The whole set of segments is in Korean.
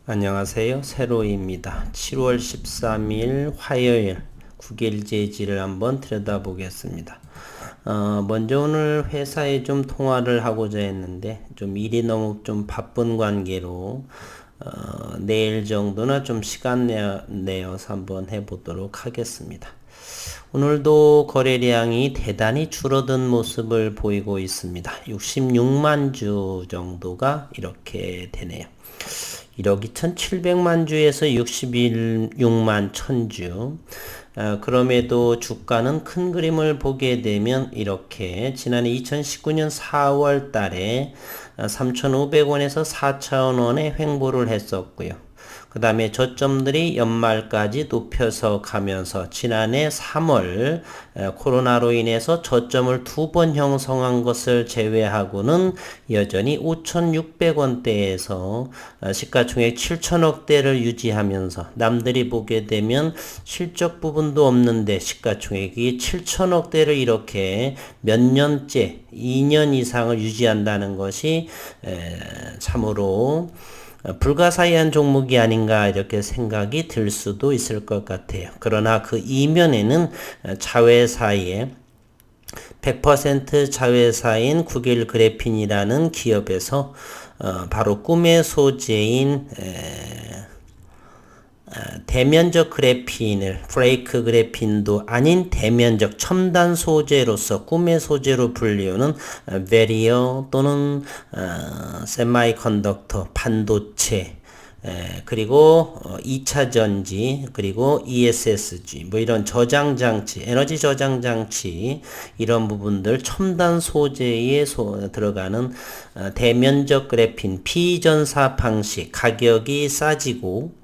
안녕하세요. 세로이입니다. 7월 13일 화요일 국일제지를 한번 들여다보겠습니다. 먼저 오늘 회사에 좀 통화를 하고자 했는데 좀 일이 너무 좀 바쁜 관계로 내일 정도나 좀 시간 내어서 한번 해보도록 하겠습니다. 오늘도 거래량이 대단히 줄어든 모습을 보이고 있습니다. 66만 주 정도가 이렇게 되네요. 1억 2,700만 주에서 61만 1000주. 그럼에도 주가는 큰 그림을 보게 되면 이렇게 지난해 2019년 4월 달에 3,500원에서 4,000원에 횡보를 했었고요. 그 다음에 저점들이 연말까지 높여서 가면서 지난해 3월 코로나로 인해서 저점을 2번 형성한 것을 제외하고는 여전히 5,600원대에서 시가총액 7천억대를 유지하면서 남들이 보게 되면 실적 부분도 없는데 시가총액이 7천억대를 이렇게 몇 년째 2년 이상을 유지한다는 것이 참으로 불가사의한 종목이 아닌가 이렇게 생각이 들 수도 있을 것 같아요. 그러나 그 이면에는 자회사의 100% 자회사인 국일그래핀이라는 기업에서 바로 꿈의 소재인 대면적 그래핀을 브레이크 그래핀도 아닌 대면적 첨단 소재로서 꿈의 소재로 불리우는 베리어 또는 세마이컨덕터 반도체 그리고 2차 전지 그리고 ESSG 뭐 이런 저장 장치 에너지 저장 장치 이런 부분들 첨단 소재에 들어가는 대면적 그래핀 비전사 방식 가격이 싸지고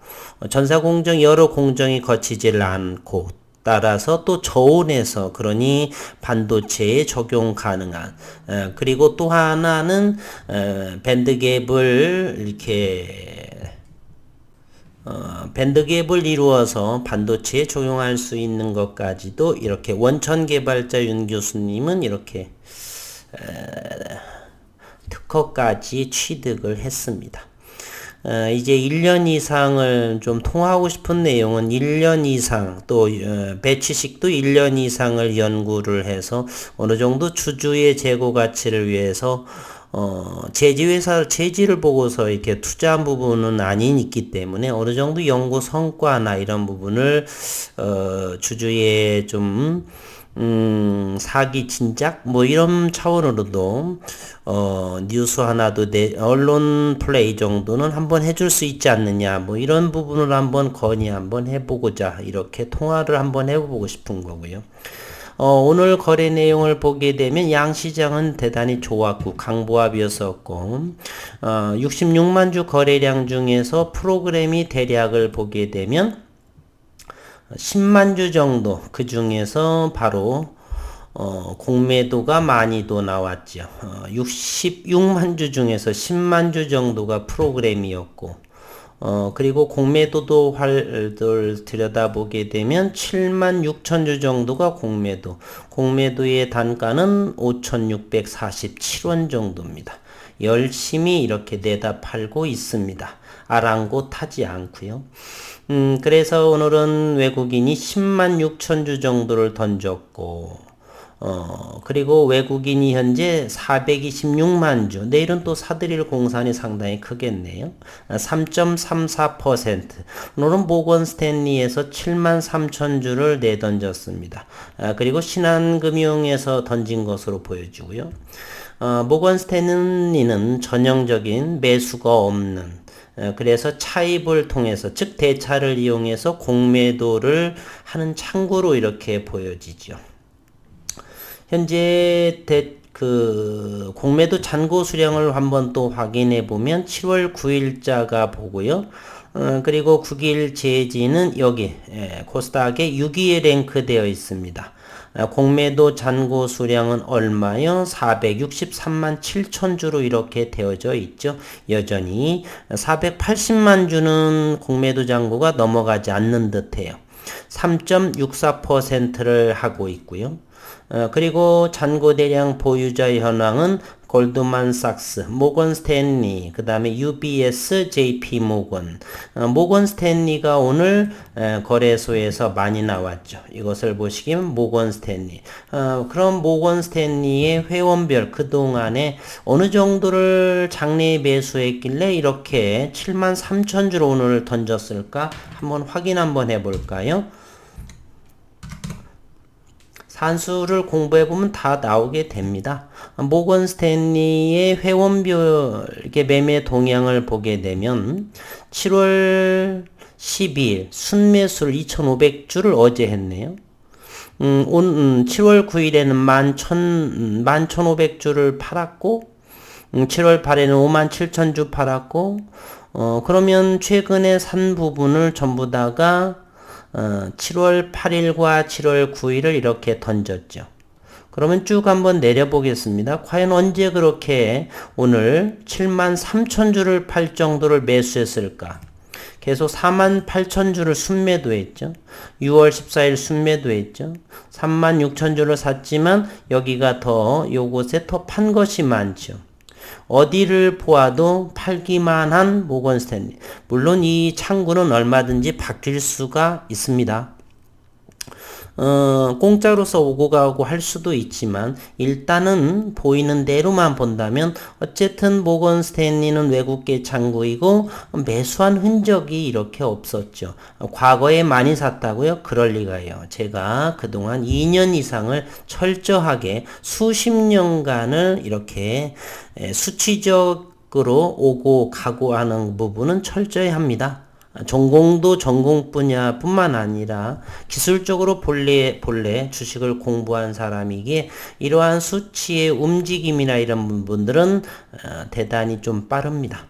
전사공정 여러 공정이 거치질 않고 따라서 또 저온에서 그러니 반도체에 적용 가능한 그리고 또 하나는 밴드갭을 이렇게 밴드갭을 이루어서 반도체에 적용할 수 있는 것까지도 이렇게 원천 개발자 윤 교수님은 이렇게 특허까지 취득을 했습니다. 이제 1년 이상을 좀 통하고 싶은 내용은 1년 이상 또 배치식도 1년 이상을 연구를 해서 어느 정도 주주의 재고 가치를 위해서 재지를 보고서 이렇게 투자한 부분은 있기 때문에 어느 정도 연구 성과나 이런 부분을 주주의 좀 사기 진작 뭐 이런 차원으로도 뉴스 하나도 언론 플레이 정도는 한번 해줄 수 있지 않느냐 뭐 이런 부분을 한번 건의 한번 해보고자 이렇게 통화를 한번 해보고 싶은 거고요. 오늘 거래 내용을 보게 되면 양시장은 대단히 좋았고 강보합이었었고 66만 주 거래량 중에서 프로그램이 대략을 보게 되면 10만 주 정도 그 중에서 바로 공매도가 많이도 나왔죠. 66만 주 중에서 10만 주 정도가 프로그램이었고 그리고 공매도도 들여다보게 되면 7만 6천 주 정도가 공매도의 단가는 5,647원 정도입니다. 열심히 이렇게 내다 팔고 있습니다. 아랑곳하지 않고요. 그래서 오늘은 외국인이 10만 6천 주 정도를 던졌고 그리고 외국인이 현재 426만 주 내일은 또 사들일 공산이 상당히 크겠네요. 3.34% 오늘은 모건 스탠리에서 7만 3천 주를 내던졌습니다. 그리고 신한금융에서 던진 것으로 보여지고요. 모건 스탠리는 전형적인 매수가 없는 그래서 차입을 통해서 즉 대차를 이용해서 공매도를 하는 창구로 이렇게 보여지죠. 현재 공매도 잔고 수량을 한번 또 확인해 보면 7월 9일자가 보고요. 그리고 9일 제지는 여기 코스닥에 6위에 랭크되어 있습니다. 공매도 잔고 수량은 얼마요? 463만 7천 주로 이렇게 되어져 있죠. 여전히 480만 주는 공매도 잔고가 넘어가지 않는 듯해요. 3.64%를 하고 있고요. 그리고 잔고 대량 보유자 현황은 골드만삭스, 모건 스탠리, 그 다음에 UBS, JP 모건. 모건 스탠리가 오늘 거래소에서 많이 나왔죠. 이것을 보시면 모건 스탠리. 그럼 모건 스탠리의 회원별 그동안에 어느 정도를 장내에 매수했길래 이렇게 73,000주로 오늘 던졌을까? 한번 확인 한번 해볼까요? 산수를 공부해보면 다 나오게 됩니다. 모건 스탠리의 회원별 이렇게 매매 동향을 보게 되면 7월 12일 순매수를 2,500주를 어제 했네요. 7월 9일에는 11,500주를 팔았고 7월 8일에는 57,000주 팔았고 그러면 최근에 산 부분을 전부 다가 7월 8일과 7월 9일을 이렇게 던졌죠. 그러면 쭉 한번 내려보겠습니다. 과연 언제 그렇게 오늘 73,000주를 팔 정도를 매수했을까? 계속 48,000주를 순매도했죠. 6월 14일 순매도했죠. 36,000주를 샀지만 여기가 더 요곳에 더 판 것이 많죠. 어디를 보아도 팔기만 한 모건 스탠리. 물론 이 창구는 얼마든지 바뀔 수가 있습니다. 공짜로서 오고 가고 할 수도 있지만 일단은 보이는 대로만 본다면 어쨌든 모건 스탠리는 외국계 창구이고 매수한 흔적이 이렇게 없었죠. 과거에 많이 샀다고요? 그럴 리가요. 제가 그동안 2년 이상을 철저하게 수십 년간을 이렇게 수치적으로 오고 가고 하는 부분은 철저히 합니다. 전공도 전공 분야뿐만 아니라 기술적으로 본래 주식을 공부한 사람이기에 이러한 수치의 움직임이나 이런 부분들은 대단히 좀 빠릅니다.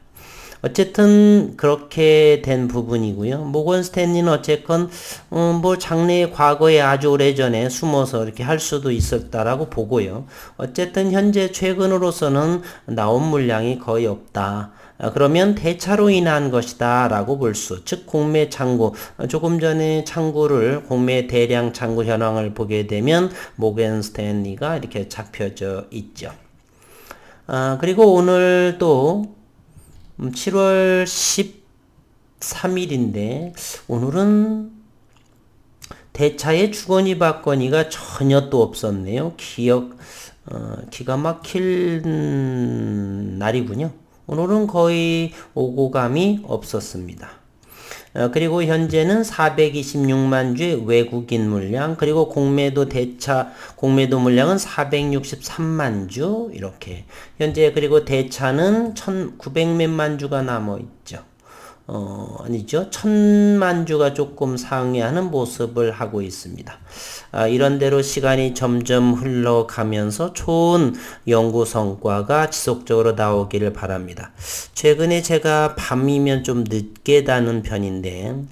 어쨌든 그렇게 된 부분이고요. 모건 스탠리는 어쨌건 뭐 장래의 과거에 아주 오래전에 숨어서 이렇게 할 수도 있었다라고 보고요. 어쨌든 현재 최근으로서는 나온 물량이 거의 없다. 그러면 대차로 인한 것이다 라고 볼 수, 즉 공매 창구, 조금 전에 창구를 공매 대량 창구 현황을 보게 되면 모건 스탠리가 이렇게 잡혀져 있죠. 그리고 오늘 또 7월 13일인데 오늘은 대차의 주거니 받거니가 전혀 또 없었네요. 기가 막힐 날이군요. 오늘은 거의 오고 감이 없었습니다. 그리고 현재는 426만 주의 외국인 물량, 그리고 공매도 물량은 463만 주, 이렇게. 현재 그리고 대차는 1,900몇만 주가 남아있죠. 아니죠. 1,000만 주가 조금 상회하는 모습을 하고 있습니다. 이런 대로 시간이 점점 흘러가면서 좋은 연구 성과가 지속적으로 나오기를 바랍니다. 최근에 제가 밤이면 좀 늦게 다는 편인데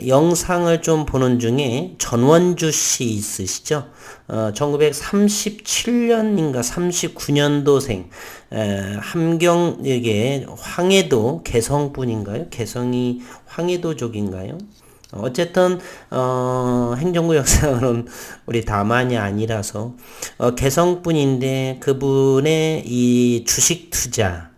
영상을 좀 보는 중에 전원주 씨 있으시죠? 1937년인가 39년도생 함경에게 황해도 개성분인가요? 개성이 황해도족인가요? 어쨌든 행정구 역사는 우리 다만이 아니라서 개성분인데 그분의 이 주식 투자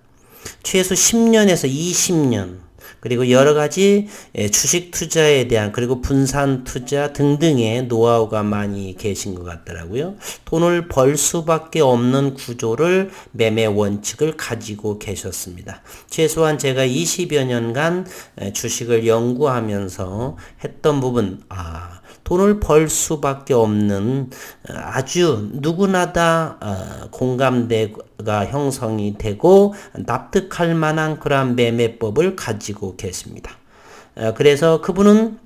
최소 10년에서 20년 그리고 여러 가지 주식 투자에 대한 그리고 분산 투자 등등의 노하우가 많이 계신 것 같더라고요. 돈을 벌 수밖에 없는 구조를 매매 원칙을 가지고 계셨습니다. 최소한 제가 20여 년간 주식을 연구하면서 했던 부분, 돈을 벌 수밖에 없는 아주 누구나 다 공감대가 형성이 되고 납득할 만한 그러한 매매법을 가지고 계십니다. 그래서 그분은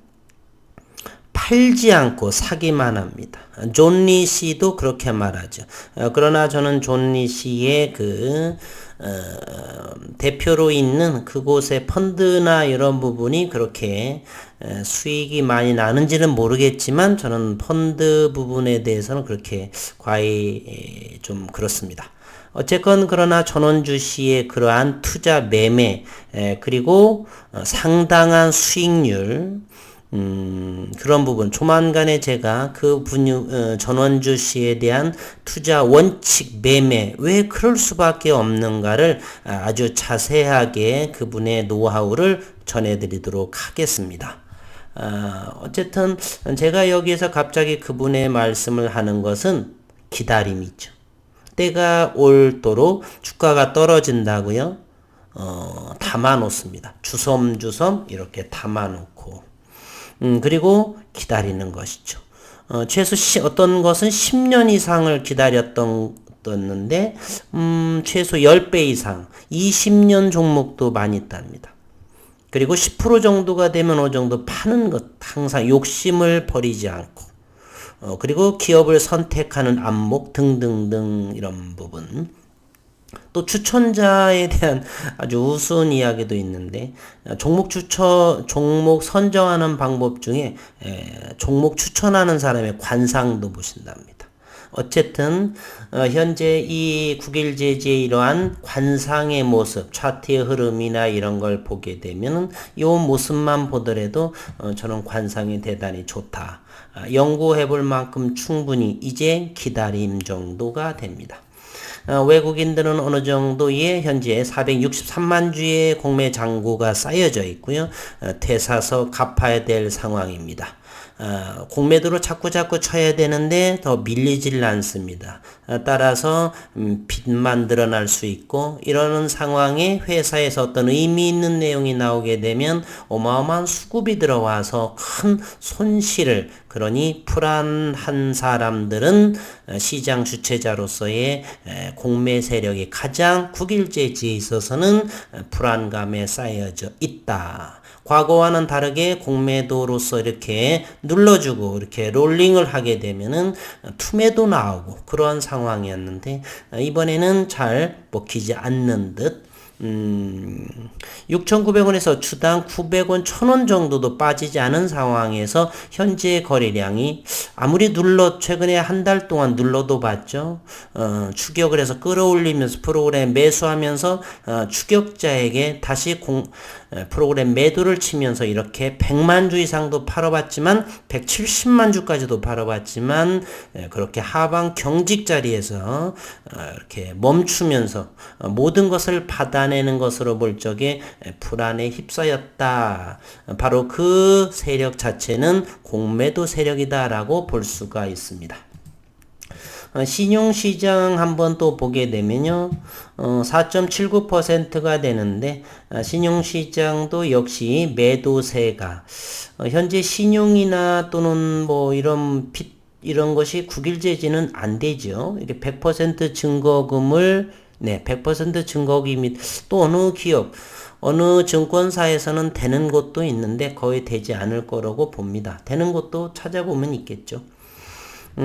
팔지 않고 사기만 합니다. 존 리 씨도 그렇게 말하죠. 그러나 저는 존 리 씨의 대표로 있는 그곳의 펀드나 이런 부분이 그렇게 수익이 많이 나는지는 모르겠지만 저는 펀드 부분에 대해서는 그렇게 과히 좀 그렇습니다. 어쨌건 그러나 전원주 씨의 그러한 투자 매매 그리고 상당한 수익률 그런 부분 조만간에 제가 그 전원주 씨에 대한 투자 원칙 매매 왜 그럴 수밖에 없는가를 아주 자세하게 그분의 노하우를 전해드리도록 하겠습니다. 어쨌든 제가 여기에서 갑자기 그분의 말씀을 하는 것은 기다림이죠. 때가 올도록 주가가 떨어진다고요? 담아놓습니다. 주섬주섬 이렇게 담아놓고 그리고 기다리는 것이죠. 최소 어떤 것은 10년 이상을 기다렸던데 최소 10배 이상 20년 종목도 많이 있답니다. 그리고 10% 정도가 되면 어느 정도 파는 것 항상 욕심을 버리지 않고 그리고 기업을 선택하는 안목 등등등 이런 부분 또 추천자에 대한 아주 우스운 이야기도 있는데 종목 선정하는 방법 중에 종목 추천하는 사람의 관상도 보신답니다. 어쨌든 현재 이 국일제지의 이러한 관상의 모습, 차트의 흐름이나 이런 걸 보게 되면 이 모습만 보더라도 저는 관상이 대단히 좋다. 연구해 볼 만큼 충분히 이제 기다림 정도가 됩니다. 외국인들은 어느 정도의 현재 463만 주의 공매 잔고가 쌓여져 있고요. 되사서 갚아야 될 상황입니다. 공매도로 자꾸 쳐야 되는데 더 밀리질 않습니다. 따라서 빚만 늘어날 수 있고 이러는 상황에 회사에서 어떤 의미 있는 내용이 나오게 되면 어마어마한 수급이 들어와서 큰 손실을 그러니 불안한 사람들은 시장 주체자로서의 공매 세력이 가장 국일제지에 있어서는 불안감에 쌓여져 있다. 과거와는 다르게 공매도로서 이렇게 눌러주고 이렇게 롤링을 하게 되면은 투매도 나오고 그러한 상황이었는데 이번에는 잘 먹히지 않는 듯 6,900원에서 주당 900원, 1,000원 정도도 빠지지 않은 상황에서 현재 거래량이 아무리 최근에 한 달 동안 눌러도 봤죠. 추격을 해서 끌어올리면서 프로그램 매수하면서 추격자에게 다시 프로그램 매도를 치면서 이렇게 100만 주 이상도 팔아봤지만 170만 주까지도 팔아봤지만 그렇게 하방 경직 자리에서 이렇게 멈추면서 모든 것을 받아내는 것으로 볼 적에 불안에 휩싸였다. 바로 그 세력 자체는 공매도 세력이다라고 볼 수가 있습니다. 신용시장 한번 또 보게 되면요. 4.79%가 되는데 신용시장도 역시 매도세가 현재 신용이나 또는 뭐 이런 것이 국일제지는 안 되죠. 이게 100% 증거금을 100% 증거금이 또 어느 증권사에서는 되는 곳도 있는데 거의 되지 않을 거라고 봅니다. 되는 곳도 찾아보면 있겠죠.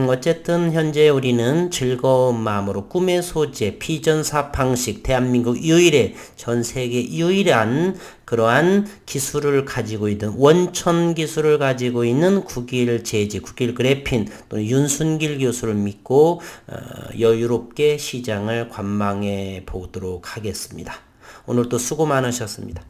어쨌든 현재 우리는 즐거운 마음으로 꿈의 소재, 비전사업 방식, 대한민국 전 세계 유일한 그러한 기술을 가지고 있는 원천 기술을 가지고 있는 국일제지, 국일그래핀 또는 윤순길 교수를 믿고 여유롭게 시장을 관망해 보도록 하겠습니다. 오늘도 수고 많으셨습니다.